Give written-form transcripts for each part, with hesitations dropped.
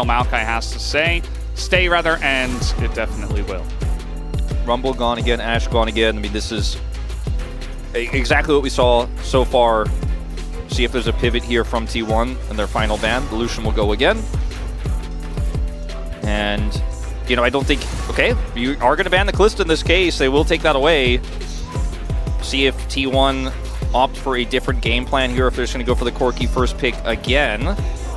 Maokai has to stay rather, and it definitely will. Rumble gone again, Ashe gone again. I mean, this is exactly what we saw so far. See if there's a pivot here from T1 and their final ban. The Lucian will go again. And, you know, I don't think... Okay, you are going to ban the Kalista in this case. They will take that away. See if T1 opt for a different game plan here, if they're just going to go for the Corki first pick again.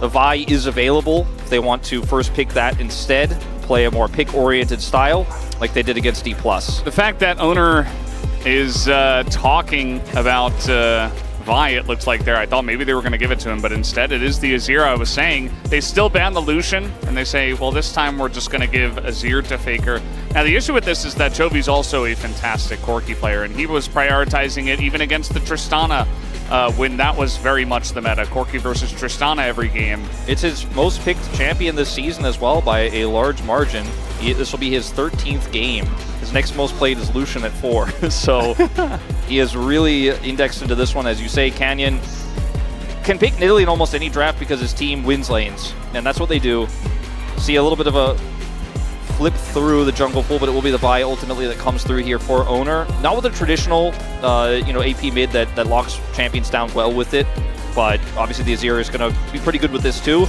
The Vi is available if they want to first pick that instead, play a more pick-oriented style like they did against D+. The fact that Owner is talking about Vi, it looks like there. I thought maybe they were going to give it to him, but instead it is the Azir. I was saying they still ban the Lucian, and they say, well, this time we're just going to give Azir to Faker. Now, the issue with this is that Chovy's also a fantastic Corki player, and he was prioritizing it even against the Tristana when that was very much the meta. Corki versus Tristana every game. It's his most picked champion this season as well by a large margin. This will be his 13th game. His next most played is Lucian at 4. So he is really indexed into this one. As you say, Canyon can pick Nidalee in almost any draft because his team wins lanes. And that's what they do. See a little bit of a flip through the jungle pool, but it will be the Vi ultimately that comes through here for Owner. Not with a traditional, you know, AP mid that locks champions down well with it, but obviously the Azir is going to be pretty good with this too.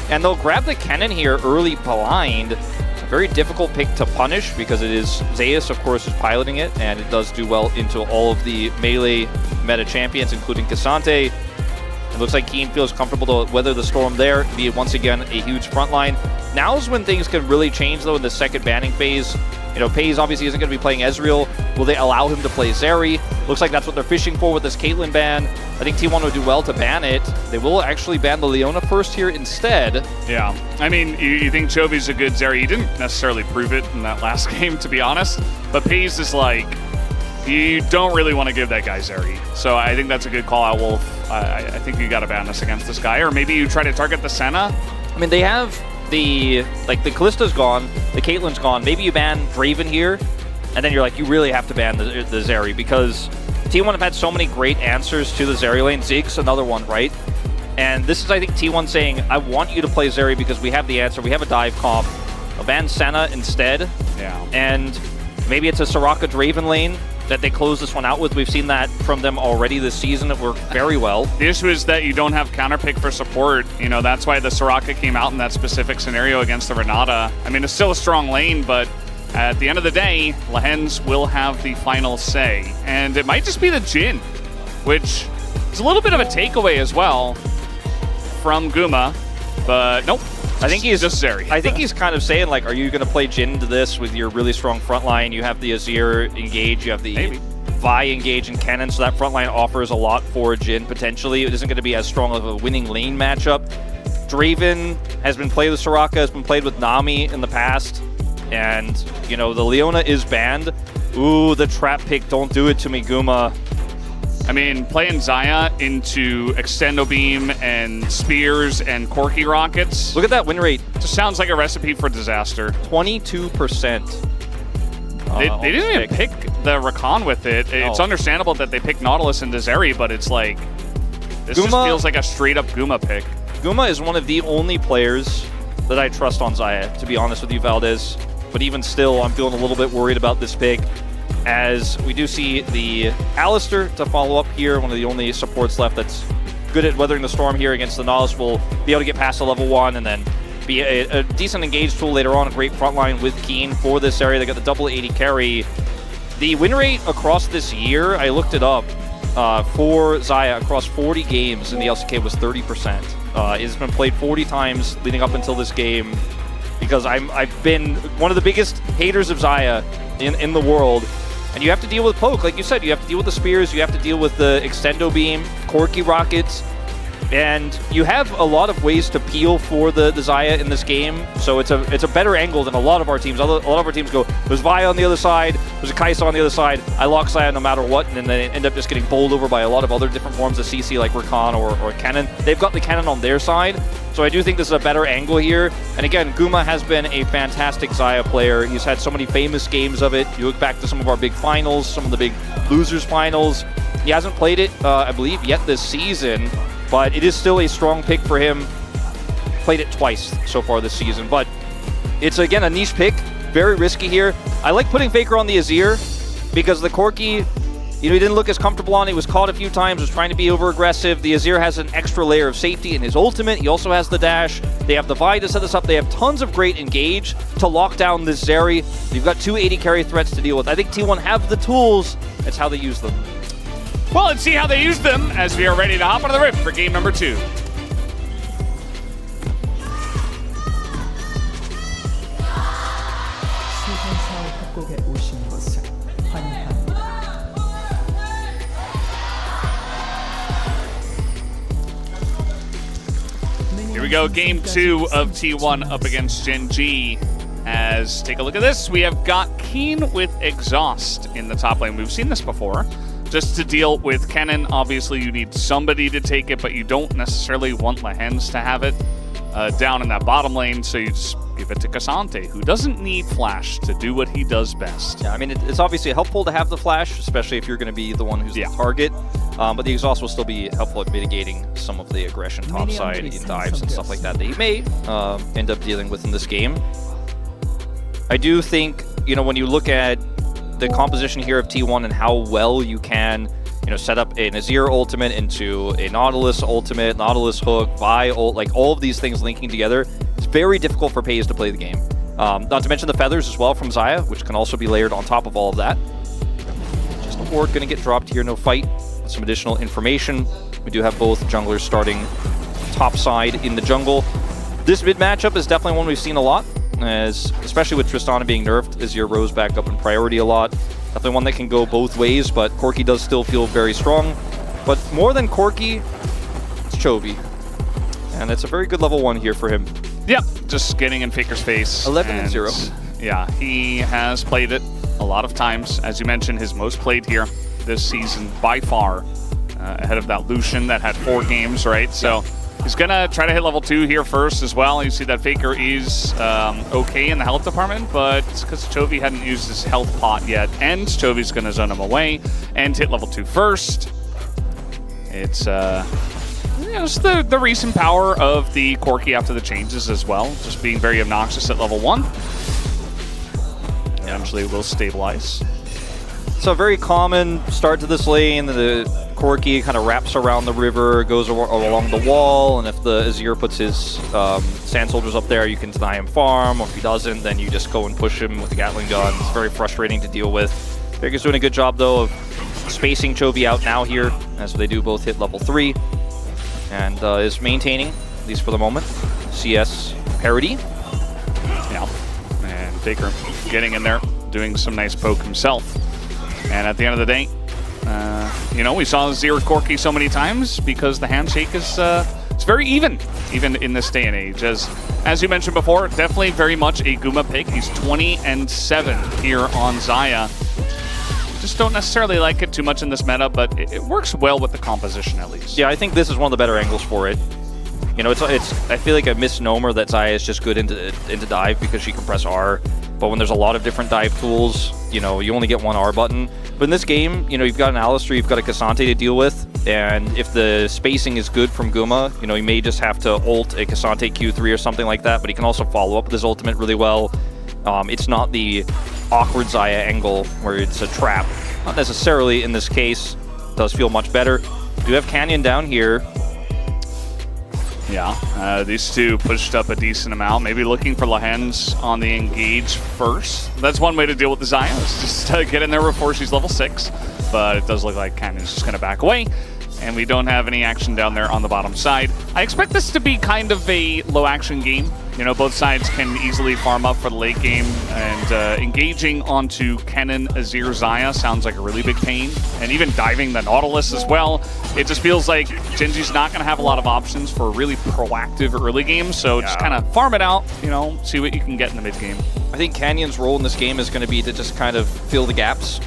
And they'll grab the cannon here early blind. A very difficult pick to punish because it is Zeus, of course, is piloting it, and it does do well into all of the melee meta champions, including Cassante. It looks like Keen feels comfortable to weather the storm there, be once again a huge front line. Now's when things can really change, though, in the second banning phase. You know, Pays obviously isn't going to be playing Ezreal. Will they allow him to play Zeri? Looks like that's what they're fishing for with this Caitlyn ban. I think T1 would do well to ban it. They will actually ban the Leona first here instead. Yeah, I mean, you think Chovy's a good Zeri. He didn't necessarily prove it in that last game, to be honest. But Pays is like, you don't really want to give that guy Zeri. So I think that's a good call out, Wolf. I think you got to ban us against this guy. Or maybe you try to target the Senna. I mean, they have the Kallista's gone, the Caitlyn's gone. Maybe you ban Draven here, and then you're like, you really have to ban the Zeri, because T1 have had so many great answers to the Zeri lane. Zig's another one, right? And this is, I think, T1 saying, I want you to play Zeri because we have the answer. We have a dive comp. I'll ban Senna instead. Yeah. And maybe it's a Soraka Draven lane that they close this one out with. We've seen that from them already this season. It worked very well. The issue is that you don't have counterpick for support. You know, that's why the Soraka came out in that specific scenario against the Renata. I mean, it's still a strong lane, but at the end of the day, Lehens will have the final say. And it might just be the Jhin, which is a little bit of a takeaway as well from Guma, but nope. I think he's just Zeri. I think he's kind of saying, like, are you going to play Jhin into this with your really strong front line? You have the Azir engage, you have the Vi engage and cannon, so that front line offers a lot for Jhin potentially. It isn't going to be as strong of a winning lane matchup. Draven has been played with Soraka, has been played with Nami in the past, and, you know, the Leona is banned. Ooh, the trap pick, don't do it to me, Guma. I mean, playing Xayah into Extendo Beam and Spears and Corki Rockets. Look at that win rate. Just sounds like a recipe for disaster. 22%. They didn't even pick the Rakan with it. It's understandable that they picked Nautilus into Zeri, but it's like, this just feels like a straight-up Guma pick. Guma is one of the only players that I trust on Xayah, to be honest with you, Valdez. But even still, I'm feeling a little bit worried about this pick, as we do see the Alistar to follow up here, one of the only supports left that's good at weathering the storm here against the Nautilus. Will be able to get past the level 1 and then be a decent engage tool later on. A great front line with Keen for this area. They got the double 80 carry. The win rate across this year, I looked it up, for Xayah across 40 games in the LCK was 30%. It's been played 40 times leading up until this game, because I've been one of the biggest haters of Xayah in the world. And you have to deal with poke, like you said. You have to deal with the spears, you have to deal with the Extendo Beam, Corki Rockets, and you have a lot of ways to peel for the Xayah in this game. So it's a better angle than a lot of our teams. A lot of our teams go, there's Vi on the other side, there's a Kai'Sa on the other side, I lock Xayah no matter what, and then they end up just getting bowled over by a lot of other different forms of CC like Rakan or Cannon. They've got the Cannon on their side. So I do think this is a better angle here. And again, Guma has been a fantastic Xayah player. He's had so many famous games of it. You look back to some of our big finals, some of the big losers finals. He hasn't played it, I believe, yet this season, but it is still a strong pick for him. played it twice so far this season, but it's, again, a niche pick. Very risky here. I like putting Faker on the Azir because the Corki, he didn't look as comfortable on it. He was caught a few times, was trying to be over-aggressive. The Azir has an extra layer of safety in his ultimate. He also has the dash. They have the Vi to set this up. They have tons of great engage to lock down this Zeri. You've got two 80 carry threats to deal with. I think T1 have the tools. It's how they use them. Well, let's see how they use them as we are ready to hop on the rift for game number 2. Here we go, game 2 of T1 up against GENG. As, take a look at this, we have got Keen with Exhaust in the top lane. We've seen this before. Just to deal with Kennen, obviously you need somebody to take it, but you don't necessarily want Lehens to have it down in that bottom lane, so you just give it to Cassante, who doesn't need Flash to do what he does best. Yeah, I mean, it's obviously helpful to have the Flash, especially if you're going to be the one who's the target. But the Exhaust will still be helpful at mitigating some of the aggression topside in dives and stuff like that he may end up dealing with in this game. I do think, when you look at the composition here of T1 and how well you can, set up an Azir ultimate into a Nautilus ultimate, Nautilus hook, Vi ult, like all of these things linking together, it's very difficult for FaZe to play the game. Not to mention the feathers as well from Xayah, which can also be layered on top of all of that. Just a ward going to get dropped here, no fight. Some additional information. We do have both junglers starting top side in the jungle. This mid matchup is definitely one we've seen a lot, especially with Tristana being nerfed, Azir rose back up in priority a lot. Definitely one that can go both ways, but Corki does still feel very strong. But more than Corki, it's Chovy. And it's a very good level 1 here for him. Yep, just getting in Faker's face. 11-0. Yeah, he has played it a lot of times. As you mentioned, his most played here this season by far, ahead of that Lucian that had 4 games, right? So he's gonna try to hit level 2 here first as well. You see that Faker is okay in the health department, but it's because Chovy hadn't used his health pot yet, and Chovy's gonna zone him away and hit level 2 first. It's just the recent power of the Corki after the changes as well, just being very obnoxious at level 1. Eventually it will stabilize. So a very common start to this lane. The Corki kind of wraps around the river, goes along the wall, and if the Azir puts his sand soldiers up there, you can deny him farm, or if he doesn't, then you just go and push him with the Gatling gun. It's very frustrating to deal with. Faker's doing a good job, though, of spacing Chovy out now here, as they do both hit level 3, and is maintaining, at least for the moment, CS parity. Yeah, and Faker getting in there, doing some nice poke himself. And at the end of the day, we saw Azir Corki so many times because the handshake is it's very even in this day and age. As you mentioned before, definitely very much a Guma pick. He's 20-7 here on Xayah. Just don't necessarily like it too much in this meta, but it works well with the composition at least. Yeah, I think this is one of the better angles for it. It's I feel like a misnomer that Xayah is just good into dive because she can press R. But when there's a lot of different dive tools, you only get one R button. But in this game, you've got an Alistar, you've got a Cassante to deal with, and if the spacing is good from Guma, he may just have to ult a Cassante Q3 or something like that, but he can also follow up with his ultimate really well. It's not the awkward Xayah angle where it's a trap. Not necessarily in this case. It does feel much better. We do have Canyon down here. Yeah, these two pushed up a decent amount. Maybe looking for Lehens on the engage first. That's one way to deal with the Xayah, is just get in there before she's level 6. But it does look like Canyon's just going to back away. And we don't have any action down there on the bottom side. I expect this to be kind of a low-action game. Both sides can easily farm up for the late game, and engaging onto Kennen, Azir, Xayah sounds like a really big pain. And even diving the Nautilus as well. It just feels like GENG's not going to have a lot of options for a really proactive early game, so just kind of farm it out, see what you can get in the mid game. I think Canyon's role in this game is going to be to just kind of fill the gaps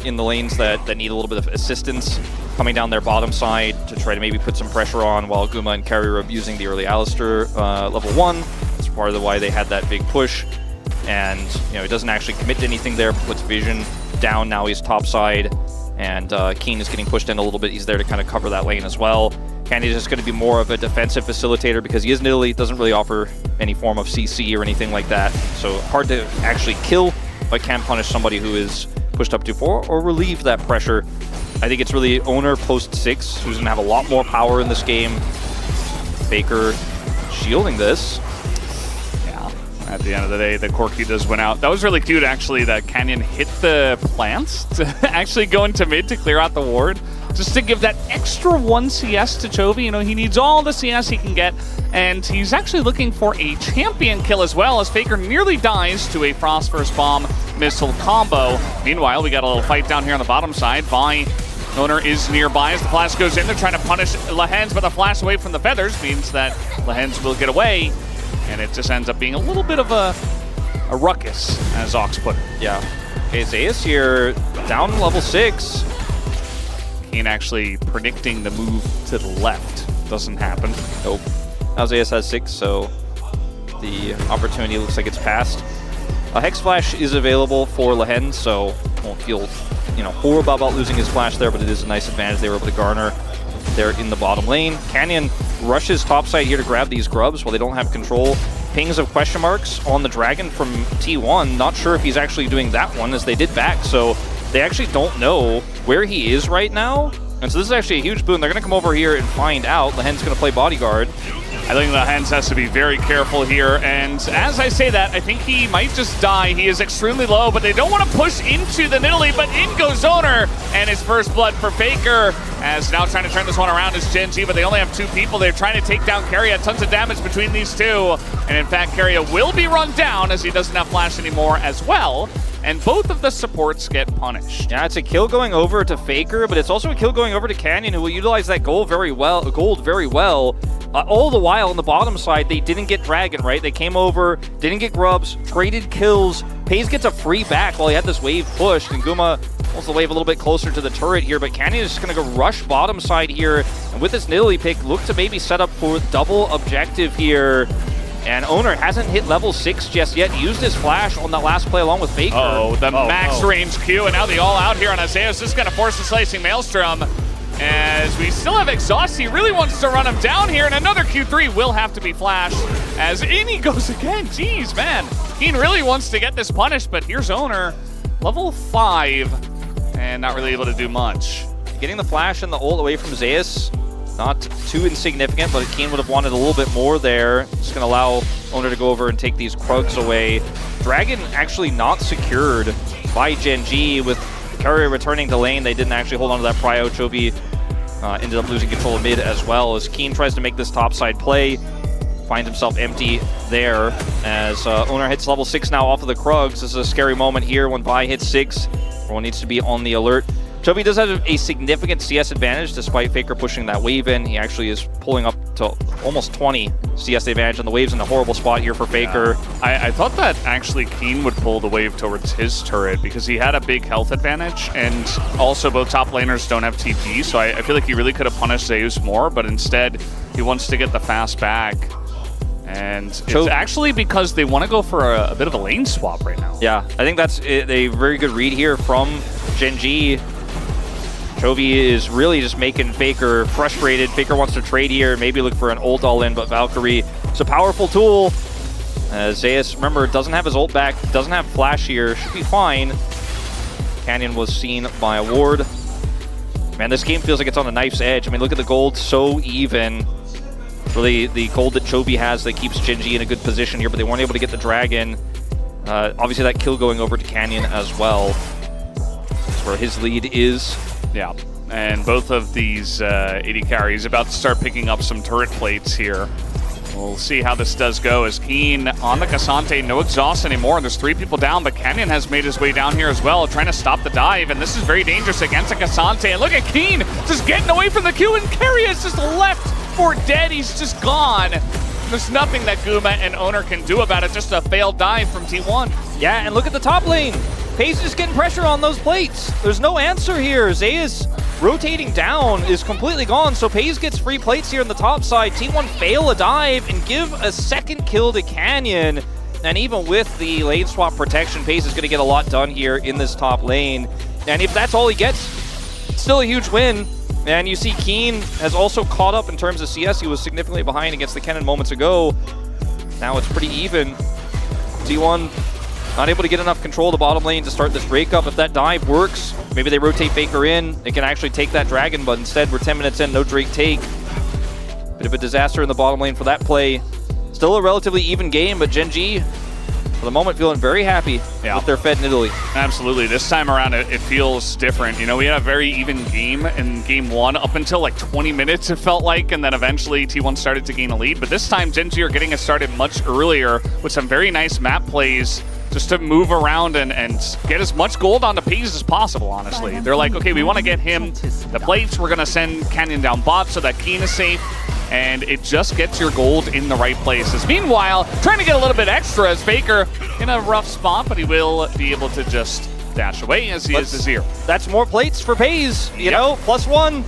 in the lanes that need a little bit of assistance, coming down their bottom side to try to maybe put some pressure on, while Guma and Carry are abusing the early Alistar level 1. That's part of why they had that big push. And, he doesn't actually commit to anything there, puts Vision down, now he's top side. And Keen is getting pushed in a little bit. He's there to kind of cover that lane as well. Canyon is just going to be more of a defensive facilitator because he is Nidalee, doesn't really offer any form of CC or anything like that. So hard to actually kill, but can punish somebody who is pushed up too far or relieve that pressure. I think it's really Owner post 6 who's going to have a lot more power in this game. Faker shielding this. At the end of the day, the Corki does win out. That was really cute, actually, that Canyon hit the plants to actually go into mid to clear out the ward, just to give that extra 1 CS to Chovy. You know, he needs all the CS he can get, and he's actually looking for a champion kill as well, as Faker nearly dies to a Frost First Bomb missile combo. Meanwhile, we got a little fight down here on the bottom side. Vi Owner is nearby as the flash goes in. They're trying to punish Lehens, but the flash away from the feathers means that Lehens will get away. And it just ends up being a little bit of a ruckus, as Ox put it. Yeah. Okay, Zeus here, down level 6. Keen actually predicting the move to the left. Doesn't happen. Nope. Now Zeus has 6, so the opportunity looks like it's passed. A Hex Flash is available for Lehens, so won't feel, horrible about losing his flash there, but it is a nice advantage they were able to garner there in the bottom lane. Canyon rushes topside here to grab these grubs while they don't have control. Pings of question marks on the dragon from T1. Not sure if he's actually doing that one, as they did back, so they actually don't know where he is right now. And so this is actually a huge boon. They're going to come over here and find out. Lehen's going to play bodyguard. I think Lehens has to be very careful here, and as I say that, I think he might just die. He is extremely low, but they don't want to push into the Nidalee, but in goes Owner, and his first blood for Faker, as now trying to turn this one around is GENG, but they only have 2 people. They're trying to take down Keria. Tons of damage between these two, and in fact, Keria will be run down as he doesn't have flash anymore as well, and both of the supports get punished. Yeah, it's a kill going over to Faker, but it's also a kill going over to Canyon, who will utilize that gold very well. All the while on the bottom side, they didn't get Dragon, right? They came over, didn't get grubs, traded kills. Pays gets a free back while he had this wave pushed, and Guma pulls the wave a little bit closer to the turret here, but Canyon is just going to go rush bottom side here, and with this Nidalee pick, look to maybe set up for double objective here. And Owner hasn't hit level 6 just yet. He used his flash on that last play along with Faker. Max range Q, and now the all out here on Isaiah. Just going to force the slicing Maelstrom. As we still have Exhaust, he really wants to run him down here, and another Q3 will have to be flashed. As in he goes again. Jeez, man. Keen really wants to get this punished, but here's Owner, level 5, and not really able to do much. Getting the flash and the ult away from Zeus, not too insignificant, but Keen would have wanted a little bit more there. Just going to allow Owner to go over and take these Krugs away. Dragon actually not secured by GENG with Keria returning to lane. They didn't actually hold on to that prio. Chovy ended up losing control of mid as well, as Keen tries to make this topside play. Finds himself empty there as Owner hits level 6 now off of the Krugs. This is a scary moment here when Vi hits 6. Everyone needs to be on the alert. Chovy does have a significant CS advantage despite Faker pushing that wave in. He actually is pulling up to almost 20 CS advantage, and the wave's in a horrible spot here for Faker. I thought that actually Keen would pull the wave towards his turret because he had a big health advantage, and also both top laners don't have TP, so I feel like he really could have punished Zeus more, but instead he wants to get the fast back. And it's actually because they want to go for a bit of a lane swap right now. Yeah, I think that's a very good read here from GENG. Chovy is really just making Faker frustrated. Faker wants to trade here, maybe look for an ult all in, but Valkyrie is a powerful tool. Zeus, remember, doesn't have his ult back, doesn't have flash here, should be fine. Canyon was seen by a ward. Man, this game feels like it's on a knife's edge. I mean, look at the gold, so even. Really, the gold that Chovy has that keeps GENG in a good position here, but they weren't able to get the dragon. Obviously, that kill going over to Canyon as well. That's where his lead is. Yeah, and both of these AD carries about to start picking up some turret plates here. We'll see how this does go as Keen on the Cassante, no exhaust anymore. There's 3 people down, but Canyon has made his way down here as well, trying to stop the dive, and this is very dangerous against a Cassante. And look at Keen just getting away from the Q, and Keria is just left for dead. He's just gone. There's nothing that Guma and Owner can do about it, just a failed dive from T1. Yeah, and look at the top lane. Pace is getting pressure on those plates. There's no answer here. Zeus rotating down is completely gone, so Pace gets free plates here on the top side. T1 fail a dive and give a second kill to Canyon. And even with the lane swap protection, Pace is going to get a lot done here in this top lane. And if that's all he gets, it's still a huge win. And you see Keen has also caught up in terms of CS. He was significantly behind against the Kennen moments ago. Now it's pretty even. T1 not able to get enough control of the bottom lane to start this breakup. If that dive works, maybe they rotate Faker in. They can actually take that dragon, but instead we're 10 minutes in, no Drake take. Bit of a disaster in the bottom lane for that play. Still a relatively even game, but GENG, for the moment, feeling very happy with their Fed in Italy. Absolutely. This time around, it feels different. You know, we had a very even game in game one up until like 20 minutes, it felt like, and then eventually T1 started to gain a lead. But this time, GENG are getting us started much earlier with some very nice map plays just to move around and get as much gold onto Pays as possible, honestly. They're like, okay, we want to get him the plates. We're going to send Canyon down bot so that Keen is safe. And it just gets your gold in the right places. Meanwhile, trying to get a little bit extra as Faker in a rough spot, but he will be able to just dash away as he is the 0. That's more plates for Pays, you know, +1.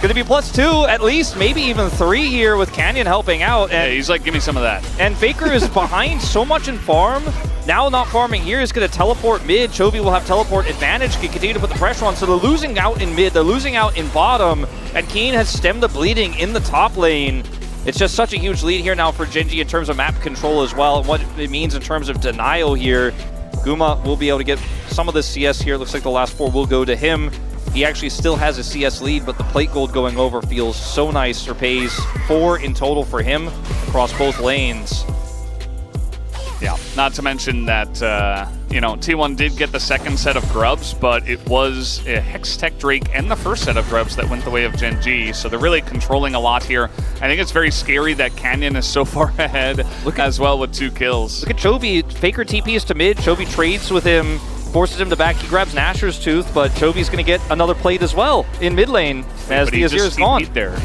Going to be +2, at least, maybe even 3 here with Canyon helping out. And yeah, he's like, give me some of that. And Faker is behind so much in farm. Now not farming here, he's going to teleport mid. Chovy will have teleport advantage, can continue to put the pressure on. So they're losing out in mid, they're losing out in bottom. And Keen has stemmed the bleeding in the top lane. It's just such a huge lead here now for GENG in terms of map control as well, and what it means in terms of denial here. Guma will be able to get some of this CS here. Looks like the last 4 will go to him. He actually still has a CS lead, but the plate gold going over feels so nice for Pays. 4 in total for him across both lanes. Yeah, not to mention that, you know, T1 did get the second set of grubs, but it was a Hextech Drake and the first set of grubs that went the way of GENG, so they're really controlling a lot here. I think it's very scary that Canyon is so far ahead as well with 2 kills. Look at Chovy. Faker TPs to mid. Chovy trades with him, forces him to back. He grabs Nasher's Tooth, but Chovy's going to get another plate as well in mid lane as the Azir is gone. There.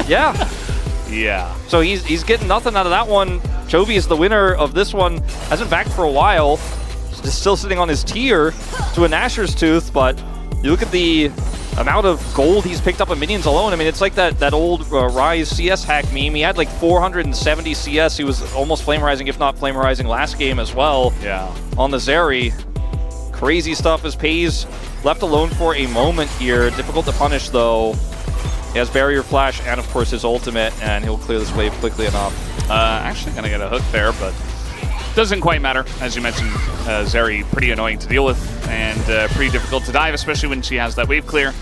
Yeah. Yeah. So he's getting nothing out of that one. Chovy is the winner of this one. Hasn't backed for a while. Just still sitting on his tier to a Nasher's Tooth, but you look at the amount of gold he's picked up in minions alone. I mean, it's like that old Rise CS hack meme. He had like 470 CS. He was almost Flame Rising, if not Flame Rising last game as well. Yeah. On the Zeri. Crazy stuff as Pays left alone for a moment here. Difficult to punish though. He has Barrier Flash and of course his ultimate, and he'll clear this wave quickly enough. Actually gonna get a hook there, but doesn't quite matter. As you mentioned, Zeri pretty annoying to deal with and pretty difficult to dive, especially when she has that wave clear.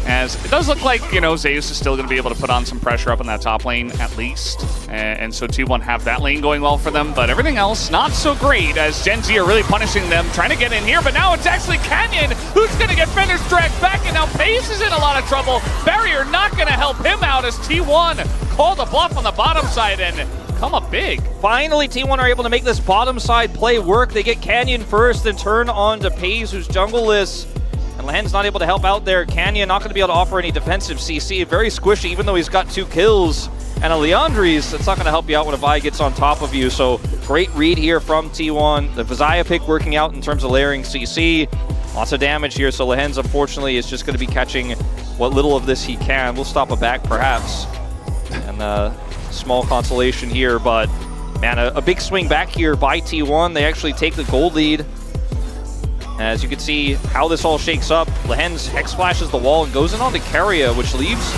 As it does look like, you know, Zeus is still going to be able to put on some pressure up in that top lane at least. And so T1 have that lane going well for them, but everything else not so great as GENG are really punishing them, trying to get in here, but now it's actually Canyon who's going to get Fender's dragged back, and now Pace is in a lot of trouble. Barrier not going to help him out as T1 call the bluff on the bottom side and come up big. Finally, T1 are able to make this bottom side play work. They get Canyon first and turn on to Pace, who's jungle-less. And Lahen's not able to help out there. Canyon not going to be able to offer any defensive CC. Very squishy, even though he's got 2 kills. And a Leandri's, that's not going to help you out when a Vi gets on top of you. So great read here from T1. The Vizaya pick working out in terms of layering CC. Lots of damage here. So Lahen's, unfortunately, is just going to be catching what little of this he can. We'll stop a back, perhaps. And small consolation here. But, man, a big swing back here by T1. They actually take the gold lead. As you can see how this all shakes up, Lahen's Hex flashes the wall and goes in onto Keria, which leaves,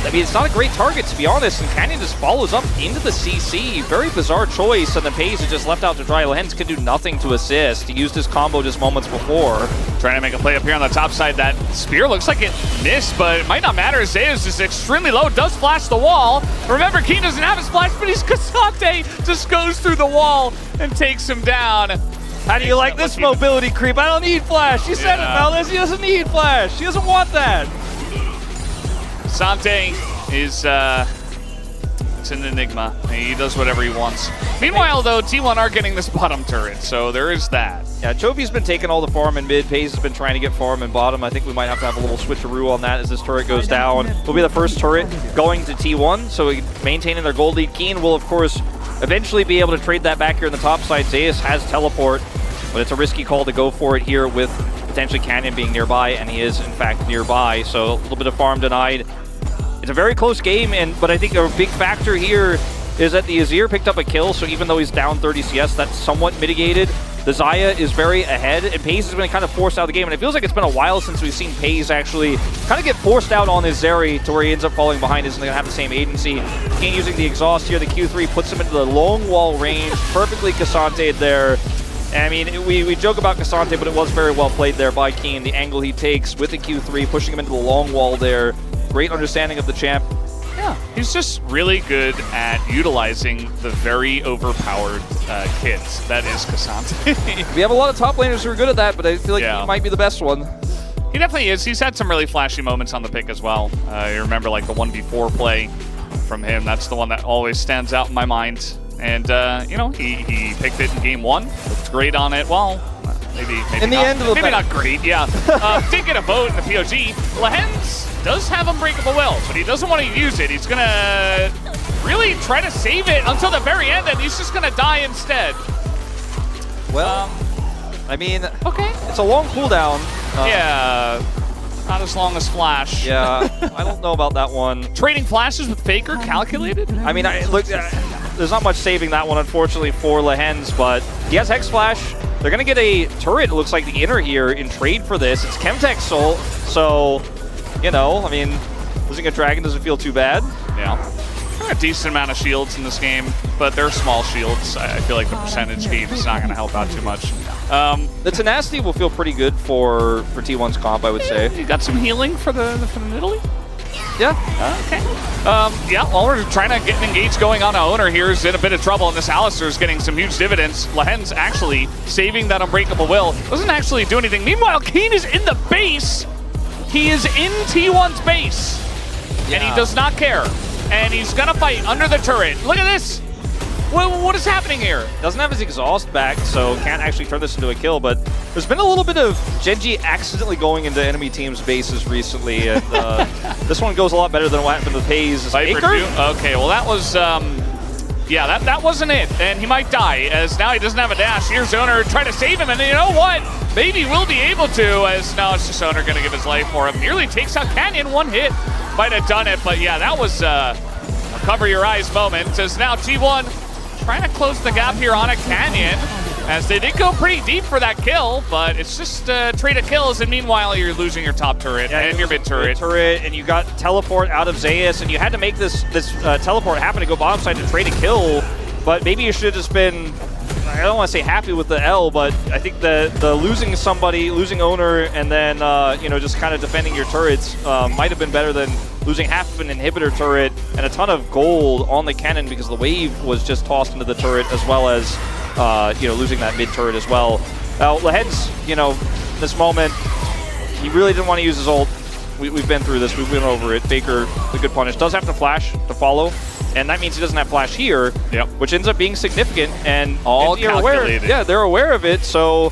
I mean, it's not a great target, to be honest, and Canyon just follows up into the CC. Very bizarre choice, and then Pace is just left out to dry. Lahen's can do nothing to assist. He used his combo just moments before. Trying to make a play up here on the top side. That spear looks like it missed, but it might not matter. Zeus is extremely low, does flash the wall. Remember, Keen doesn't have his flash, but he's Kasante just goes through the wall and takes him down. How do you like this mobility creep? I don't need flash. You said it, Valdez. He doesn't need flash. He doesn't want that. Sante is it's an enigma. He does whatever he wants. Meanwhile, though, T1 are getting this bottom turret, so there is that. Yeah, Chovy's been taking all the farm in mid. Pace has been trying to get farm in bottom. I think we might have to have a little switcheroo on that as this turret goes down. Will be the first turret going to T1, so maintaining their gold lead. Keen will, of course, eventually be able to trade that back here in the top side. Zeus has teleport, but it's a risky call to go for it here with potentially Canyon being nearby, and he is, in fact, nearby. So a little bit of farm denied. It's a very close game, but I think a big factor here is that the Azir picked up a kill, so even though he's down 30 CS, that's somewhat mitigated. The Xayah is very ahead, and Paze has been kind of forced out of the game, and it feels like it's been a while since we've seen Paze actually kind of get forced out on his Zeri to where he ends up falling behind, isn't going to have the same agency. King using the exhaust here, the Q3 puts him into the long wall range, perfectly Cassanta'd there. I mean, we joke about Cassante, but it was very well played there by Keen. The angle he takes with the Q3, pushing him into the long wall there. Great understanding of the champ. Yeah, he's just really good at utilizing the very overpowered kits that is Cassante. We have a lot of top laners who are good at that, but I feel like he might be the best one. He definitely is. He's had some really flashy moments on the pick as well. You remember like the 1v4 play from him. That's the one that always stands out in my mind. And, you know, he picked it in game 1. Looked great on it. Well, maybe in the not, end of the maybe not great, yeah. Did get a vote in the POG. Lehens does have Unbreakable Will, but he doesn't want to use it. He's going to really try to save it until the very end, and he's just going to die instead. Well, I mean, okay, it's a long cooldown. Yeah, not as long as Flash. Yeah, I don't know about that one. Trading flashes with Faker calculated? I mean, look, there's not much saving that one, unfortunately, for Lehens, but he has Hex Flash. They're going to get a turret, it looks like, the inner here in trade for this. It's Chemtech Soul, so, you know, I mean, losing a dragon doesn't feel too bad. Yeah. A decent amount of shields in this game, but they're small shields. I feel like the percentage gain is not going to help out too much. The tenacity will feel pretty good for T1's comp, I would say. You got some healing for the Italy? Yeah. Okay. Yeah, while we're trying to get an engage going on, Owner here is in a bit of trouble, and this Alistar's getting some huge dividends. Lehens actually saving that Unbreakable Will. Doesn't actually do anything. Meanwhile, Keen is in the base. He is in T1's base, and he does not care. And he's gonna fight under the turret. Look at this. What is happening here? Doesn't have his exhaust back, so can't actually turn this into a kill, but there's been a little bit of GENG accidentally going into enemy teams' bases recently, and this one goes a lot better than what happened with Paze. Viper 2? Okay, well that was, yeah, that wasn't it, and he might die, as now he doesn't have a dash. Here's Owner trying to save him, and you know what? Maybe we'll be able to, as now it's just Owner gonna give his life for him. Nearly takes out Canyon, one hit. Might have done it, but yeah, that was a cover your eyes moment, as now T1 trying to close the gap here on a Canyon, as they did go pretty deep for that kill, but it's just a trade of kills, and meanwhile you're losing your top turret and your mid turret. And you got teleport out of Zeus, and you had to make this teleport happen to go bottom side to trade a kill, but maybe you should have just been, I don't want to say happy with the L, but I think the losing somebody, losing Owner, and then you know, just kind of defending your turrets might have been better than losing half of an inhibitor turret and a ton of gold on the cannon because the wave was just tossed into the turret, as well as you know, losing that mid turret as well. Now Lehens, you know, this moment, he really didn't want to use his ult. We've been through this. We've been over it. Faker, the good punish, does have to flash to follow. And that means he doesn't have flash here, which ends up being significant. And all calculated. Yeah, they're aware of it. So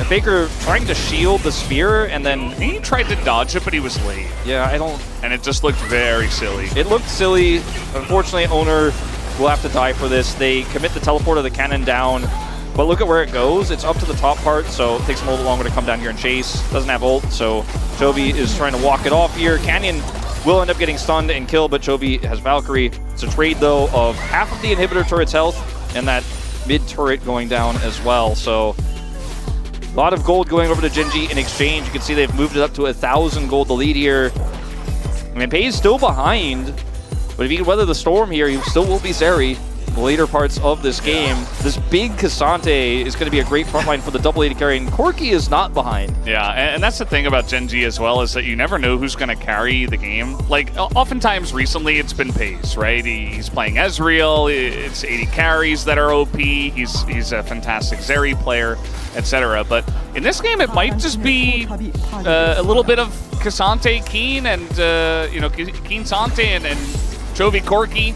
Faker trying to shield the spear, and then he tried to dodge it, but he was late. Yeah, I don't. And it just looked very silly. It looked silly. Unfortunately, Owner will have to die for this. They commit the teleport of the cannon down, but look at where it goes. It's up to the top part, so it takes him a little longer to come down here and chase. Doesn't have ult, so Chovy is trying to walk it off here. Canyon will end up getting stunned and killed, but Chovy has Valkyrie. It's a trade, though, of half of the inhibitor turret's health and that mid turret going down as well. So a lot of gold going over to GENG in exchange. You can see they've moved it up to 1,000 gold, the lead here. I mean, Pei's still behind, but if he can weather the storm here, he still will be Zeri in the later parts of this game. This big Cassante is going to be a great frontline for the double AD carry, and Corki is not behind. Yeah, and that's the thing about GENG as well, is that you never know who's going to carry the game. Like, oftentimes recently it's been Pace, right? He's playing Ezreal, it's 80 carries that are OP, he's a fantastic Zeri player, etc. But in this game, it might just be a little bit of Cassante, Keen, and, you know, Keen Sante and Chovy Corki.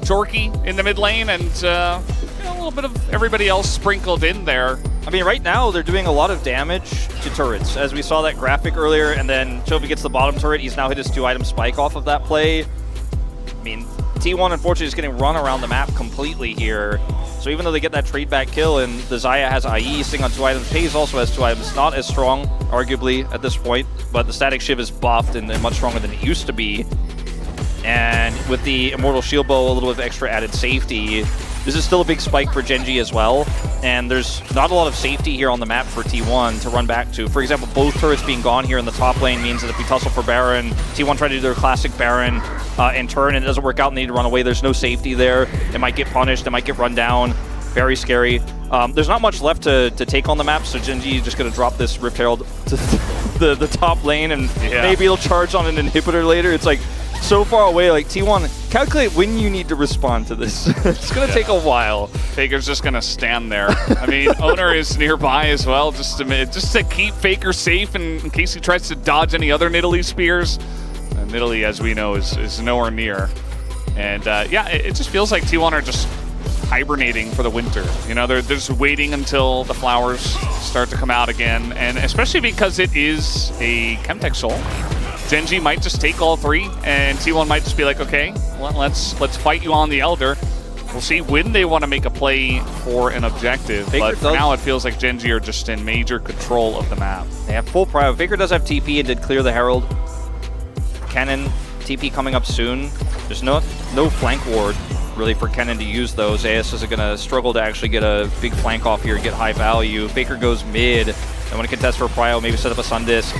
Chorky in the mid lane, and you know, a little bit of everybody else sprinkled in there. I mean, right now they're doing a lot of damage to turrets, as we saw that graphic earlier, and then Chovy gets the bottom turret. He's now hit his 2-item spike off of that play. I mean, T1 unfortunately is getting run around the map completely here. So even though they get that trade back kill, and the Xayah has IE sitting on 2 items, Paze also has 2 items. Not as strong, arguably, at this point, but the static shiv is buffed and much stronger than it used to be. And with the Immortal Shield Bow, a little bit of extra added safety, this is still a big spike for GENG as well. And there's not a lot of safety here on the map for T1 to run back to. For example, both turrets being gone here in the top lane means that if we tussle for Baron, T1 try to do their classic Baron in turn and it doesn't work out and they need to run away. There's no safety there. It might get punished. It might get run down. Very scary. There's not much left to take on the map, so GENG is just going to drop this Rift Herald to the top lane, and maybe it'll charge on an inhibitor later. It's like so far away. Like T1, calculate when you need to respond to this. It's going to take a while. Faker's just going to stand there. I mean, Owner is nearby as well, just to keep Faker safe in case he tries to dodge any other Nidalee spears. Nidalee, as we know, is nowhere near. And yeah, it just feels like T1 are just hibernating for the winter. You know, they're just waiting until the flowers start to come out again, and especially because it is a Chemtech Soul, GENG might just take all three, and T1 might just be like, okay, let's fight you on the Elder. We'll see when they want to make a play for an objective, but for now it feels like GENG are just in major control of the map. They have full prio. Faker does have TP and did clear the Herald. Kennen, TP coming up soon. There's no flank ward really for Kennen to use those. AS is going to struggle to actually get a big flank off here and get high value. Faker goes mid and want to contest for prio, maybe set up a Sun Disc.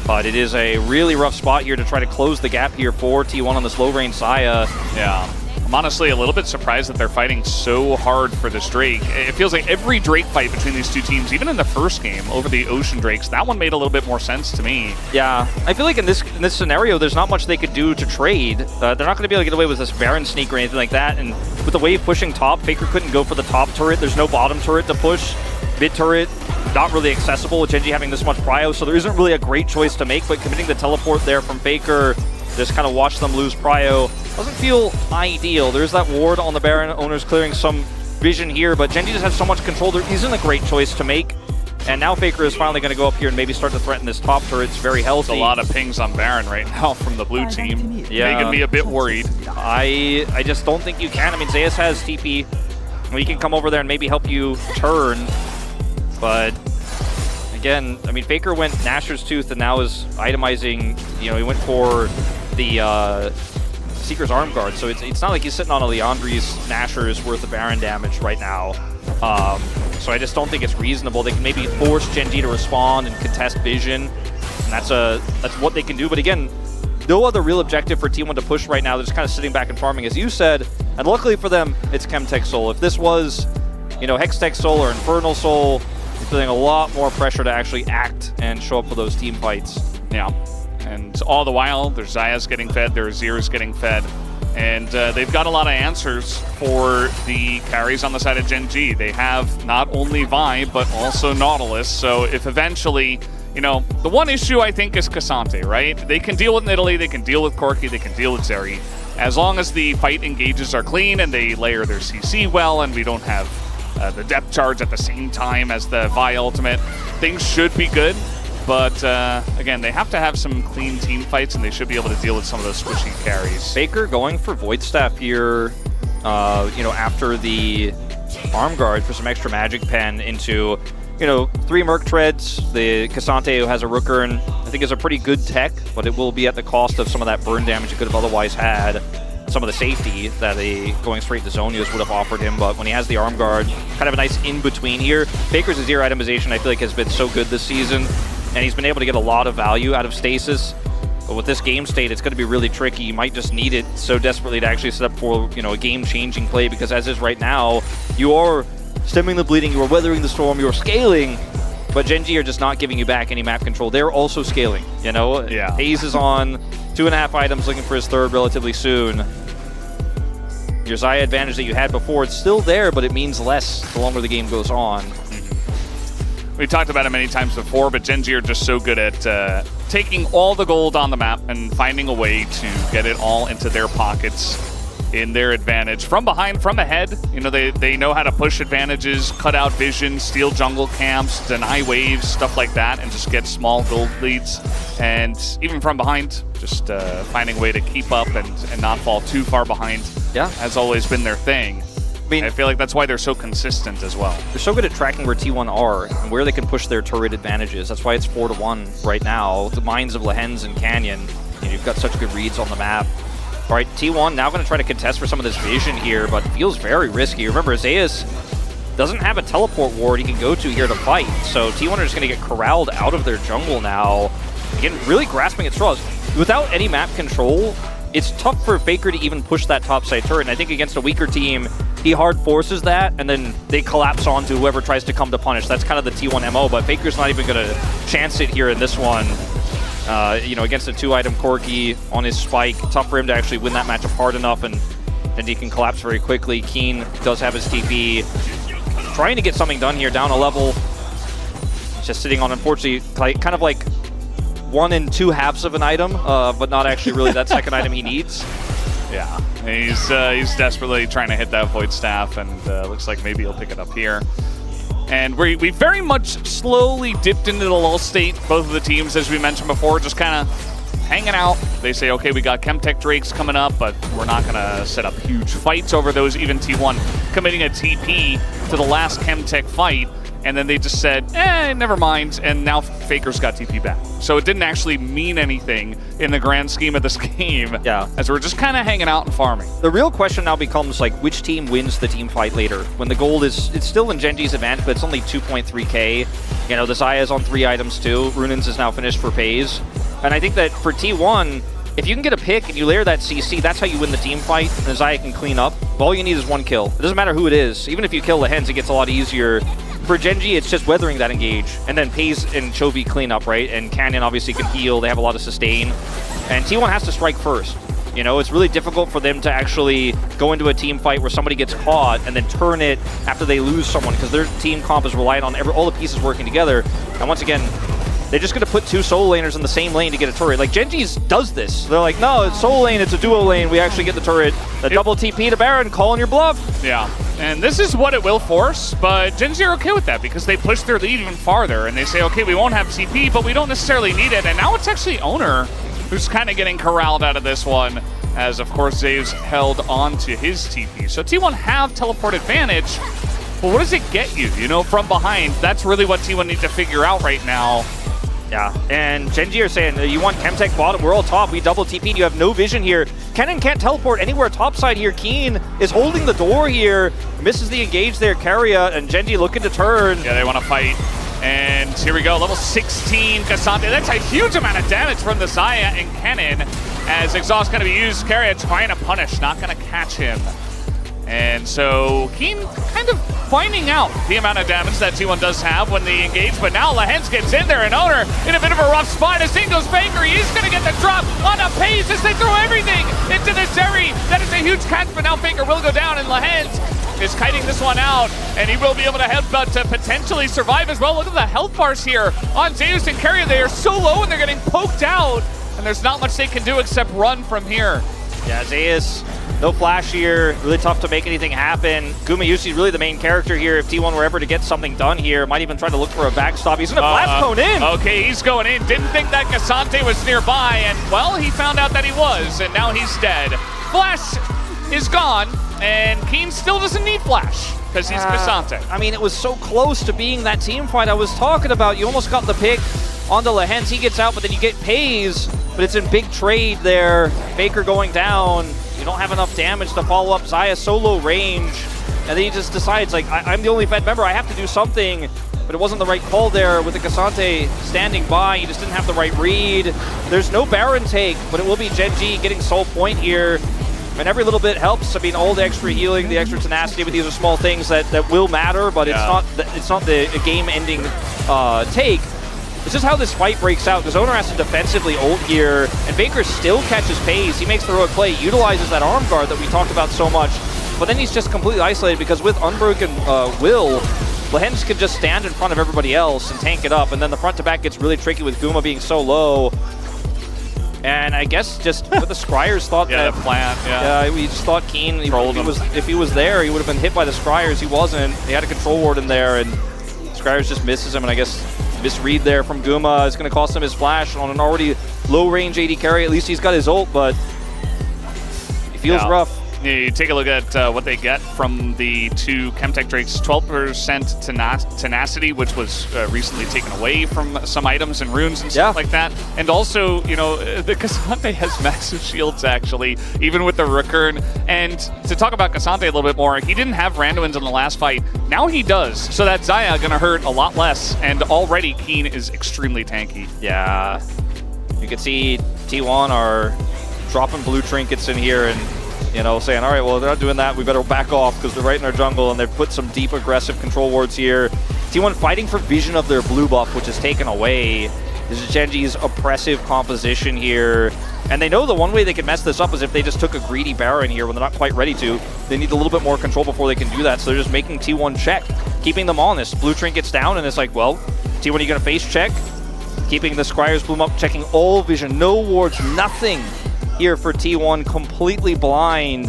But it is a really rough spot here to try to close the gap here for T1 on this low range Xayah. Yeah. I'm honestly a little bit surprised that they're fighting so hard for this Drake. It feels like every Drake fight between these two teams, even in the first game over the Ocean Drakes, that one made a little bit more sense to me. Yeah, I feel like in this scenario, there's not much they could do to trade. They're not going to be able to get away with this Baron sneak or anything like that. And with the wave pushing top, Faker couldn't go for the top turret. There's no bottom turret to push. Mid turret, not really accessible with GENG having this much prio, so there isn't really a great choice to make, but committing the teleport there from Faker, just kind of watch them lose prio, doesn't feel ideal. There's that ward on the Baron. Owner's clearing some vision here, but GENG just has so much control. There isn't a great choice to make. And now Faker is finally going to go up here and maybe start to threaten this top turret. It's very healthy. There's a lot of pings on Baron right now from the blue team. Yeah. Making me a bit worried. I just don't think you can. I mean, Zeus has TP. He can come over there and maybe help you turn. But again, I mean, Faker went Nasher's Tooth and now is itemizing, you know, he went for the Seeker's Arm Guard. So it's not like he's sitting on a Leandri's Nasher's worth of Baron damage right now. So I just don't think it's reasonable. They can maybe force GENG to respond and contest vision, and that's what they can do. But again, no other real objective for T1 to push right now. They're just kind of sitting back and farming, as you said. And luckily for them, it's Chemtech Soul. If this was, you know, Hextech Soul or Infernal Soul, you're feeling a lot more pressure to actually act and show up for those team fights. Yeah, and all the while, their Xayah's getting fed, their Azir's getting fed. And they've got a lot of answers for the carries on the side of GENG. They have not only Vi, but also Nautilus. So if eventually, you know, the one issue I think is Cassante, right? They can deal with Nidalee, they can deal with Corki, they can deal with Zeri. As long as the fight engages are clean and they layer their CC well and we don't have the depth charge at the same time as the Vi ultimate, things should be good. But again, they have to have some clean team fights, and they should be able to deal with some of those squishy carries. Faker going for Void Staff here, you know, after the Arm Guard for some extra magic pen into, you know, 3 Merc Treads. The Cassante, who has a Rookern, I think is a pretty good tech, but it will be at the cost of some of that burn damage it could have otherwise had. Some of the safety that going straight to Zonia's would have offered him, but when he has the Arm Guard, kind of a nice in-between here. Faker's Azir itemization, I feel like, has been so good this season, and he's been able to get a lot of value out of Stasis. But with this game state, it's going to be really tricky. You might just need it so desperately to actually set up for, you know, a game-changing play, because as is right now, you are stemming the bleeding, you are weathering the storm, you are scaling, but GENG are just not giving you back any map control. They're also scaling, you know? Yeah. Hayes is on 2.5 items, looking for his 3rd relatively soon. Your Xayah advantage that you had before, it's still there, but it means less the longer the game goes on. We've talked about it many times before, but GENG are just so good at taking all the gold on the map and finding a way to get it all into their pockets in their advantage. From behind, from ahead, you know, they know how to push advantages, cut out vision, steal jungle camps, deny waves, stuff like that, and just get small gold leads. And even from behind, just finding a way to keep up and not fall too far behind. Yeah, has always been their thing. I mean, I feel like that's why they're so consistent as well. They're so good at tracking where T1 are and where they can push their turret advantages. That's why it's 4-1 right now. The mines of Lehens and Canyon. You've got such good reads on the map. All right, T1 now going to try to contest for some of this vision here, but feels very risky. Remember, Zeus doesn't have a teleport ward he can go to here to fight, so T1 are just going to get corralled out of their jungle now. Again, really grasping at straws. Without any map control, it's tough for Faker to even push that topside turret, and I think against a weaker team, he hard forces that, and then they collapse onto whoever tries to come to punish. That's kind of the T1 MO, but Faker's not even going to chance it here in this one. You know, against a 2-item Corki on his spike, tough for him to actually win that matchup hard enough, and he can collapse very quickly. Keen does have his TP. Trying to get something done here, down a level. He's just sitting on, unfortunately, kind of like 1 2/2 of an item, but not actually really that second item he needs. Yeah, he's desperately trying to hit that Void Staff, and looks like maybe he'll pick it up here. And we very much slowly dipped into the lull state, both of the teams, as we mentioned before, just kind of hanging out. They say, okay, we got Chemtech Drakes coming up, but we're not going to set up huge fights over those. Even T1 committing a TP to the last Chemtech fight, and then they just said, never mind, and now Faker's got TP back. So it didn't actually mean anything in the grand scheme of this game, as we're just kind of hanging out and farming. The real question now becomes, like, which team wins the team fight later? When the gold is, it's still in GENG's advantage, but it's only 2.3k. You know, the Xayah is on 3 items too. Runins is now finished for Pays. And I think that for T1, if you can get a pick and you layer that CC, that's how you win the team fight, and the Xayah can clean up. All you need is 1 kill. It doesn't matter who it is. Even if you kill the Hens, it gets a lot easier. For GENG, it's just weathering that engage, and then Pays and Chovy clean up, right? And Canyon obviously can heal, they have a lot of sustain. And T1 has to strike first. You know, it's really difficult for them to actually go into a team fight where somebody gets caught and then turn it after they lose someone, because their team comp is reliant on all the pieces working together. And once again, they're just going to put 2 solo laners in the same lane to get a turret. Like, GENG's does this. They're like, no, it's solo lane, it's a duo lane, we actually get the turret. The double TP to Baron, calling your bluff. Yeah, and this is what it will force, but GENG are okay with that because they push their lead even farther, and they say, okay, we won't have TP, but we don't necessarily need it. And now it's actually Owner who's kind of getting corralled out of this one, as, of course, Zaves held on to his TP. So T1 have teleport advantage, but what does it get you, you know, from behind? That's really what T1 need to figure out right now. Yeah, and GENG are saying, you want Chemtech bottom, we're all top, we double TP, you have no vision here. Kennen can't teleport anywhere topside here. Keen is holding the door here, misses the engage there, Keria, and GENG looking to turn. Yeah, they want to fight. And here we go, level 16, Cassante. That's a huge amount of damage from the Xayah and Kennen, as Exhaust going to be used. Keria trying to punish, not going to catch him. And so Keen kind of finding out the amount of damage that T1 does have when they engage, but now Lahens gets in there, and Owner in a bit of a rough spot as Singles Faker. He is going to get the drop on a Pays as they throw everything into the Zeri. That is a huge catch, but now Faker will go down, and Lahens is kiting this one out, and he will be able to headbutt to potentially survive as well. Look at the health bars here on Zeus and Keria. They are so low, and they're getting poked out, and there's not much they can do except run from here. Yeah, Zeus, no flash here, really tough to make anything happen. Gumayusi is really the main character here. If T1 were ever to get something done here, might even try to look for a backstop. He's gonna blast cone in! Okay, he's going in. Didn't think that Cassante was nearby, and well, he found out that he was, and now he's dead. Flash is gone, and Keen still doesn't need Flash, because he's Cassante. I mean, it was so close to being that team fight I was talking about. You almost got the pick onto Lahens. He gets out, but then you get Pays, but it's in big trade there. Faker going down. You don't have enough damage to follow up. Xayah solo range, and then he just decides, like, I'm the only Fed member, I have to do something, but it wasn't the right call there with the Cassante standing by. He just didn't have the right read. There's no Baron take, but it will be GENG getting soul point here, and every little bit helps. I mean, all the extra healing, the extra tenacity, but these are small things that will matter, but it's not the game-ending take. It's just how this fight breaks out, because Owner has to defensively ult here, and Faker still catches Pays. He makes the heroic play, utilizes that arm guard that we talked about so much, but then he's just completely isolated, because with Unbroken Will, Lahens can just stand in front of everybody else and tank it up, and then the front to back gets really tricky with Guma being so low. And I guess just with the Scryers thought that... the plant, we just thought Keen, if he was there, he would have been hit by the Scryers. He wasn't. He had a control ward in there, and Scryers just misses him, and I guess misread there from Guma is going to cost him his flash on an already low-range AD carry. At least he's got his ult, but it feels rough. Yeah, you take a look at what they get from the two Chemtech Drakes. 12% tenacity, which was recently taken away from some items and runes and stuff like that. And also, you know, the Cassante has massive shields, actually, even with the Recurn. And to talk about Cassante a little bit more, he didn't have Randuin's in the last fight. Now he does. So that Xayah gonna hurt a lot less. And already Keen is extremely tanky. Yeah. You can see T1 are dropping blue trinkets in here and, you know, saying, all right, well, they're not doing that. We better back off because they're right in our jungle, and they've put some deep aggressive control wards here. T1 fighting for vision of their blue buff, which is taken away. This is GENG's oppressive composition here. And they know the one way they can mess this up is if they just took a greedy Baron here when they're not quite ready to. They need a little bit more control before they can do that, so they're just making T1 check, keeping them honest. Blue trinkets down, and it's like, well, T1, are you going to face check? Keeping the Scryer's Bloom up, checking all vision, no wards, nothing here for T1, completely blind.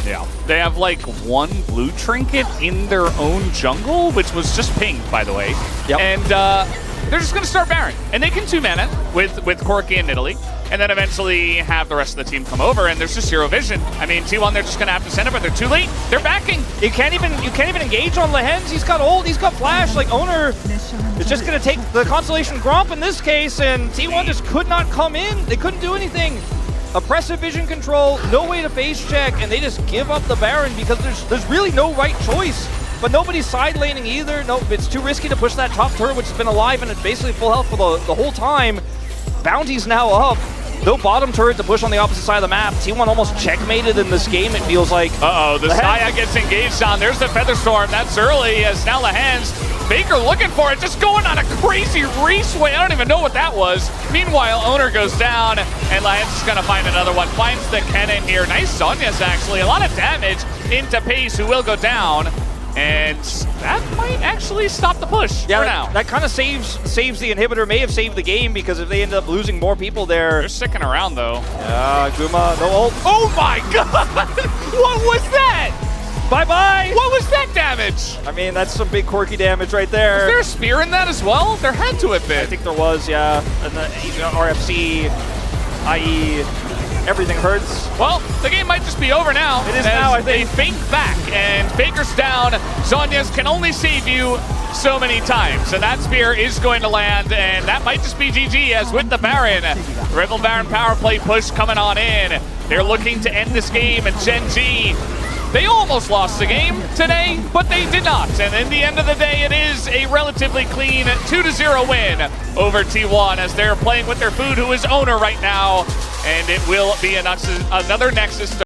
Yeah, they have like one blue trinket in their own jungle, which was just pinged, by the way. Yep. And they're just going to start Baron. And they can 2-mana with Corki and Nidalee, and then eventually have the rest of the team come over, and there's just zero vision. I mean, T1, they're just going to have to send it, but they're too late. They're backing. You can't even engage on Lehens. He's got ult, he's got flash. Like, Owner is just going to take the Constellation Gromp in this case, and T1 just could not come in. They couldn't do anything. Oppressive vision control, no way to face check, and they just give up the Baron because there's really no right choice. But nobody's side laning either. No, it's too risky to push that top turret, which has been alive and it's basically full health for the whole time. Bounty's now up. No bottom turret to push on the opposite side of the map. T1 almost checkmated in this game, it feels like. Uh-oh, the Xayah gets engaged on. There's the Featherstorm. That's early as now Lehens. Baker looking for it, just going on a crazy raceway. I don't even know what that was. Meanwhile, Owner goes down, and Lehens is going to find another one. Finds the cannon here. Nice Zhonya's, actually. A lot of damage into Pace, who will go down. And that might actually stop the push for now. That kind of saves the inhibitor, may have saved the game, because if they end up losing more people there. They're sticking around, though. Yeah, Guma, no ult. Oh my god! What was that? Bye-bye! What was that damage? I mean, that's some big Corki damage right there. Was there a spear in that as well? There had to have been. I think there was, yeah. And the RFC, i.e. everything hurts. Well, the game might just be over now. It is now, I think. They fake back, and Baker's down. Zhonya's can only save you so many times, and that spear is going to land, and that might just be GG, as with the Baron. Rival Baron power play push coming on in. They're looking to end this game, and GENG, they almost lost the game today, but they did not. And in the end of the day, it is a relatively clean 2-0 win over T1 as they're playing with their food, who is Owner right now. And it will be another Nexus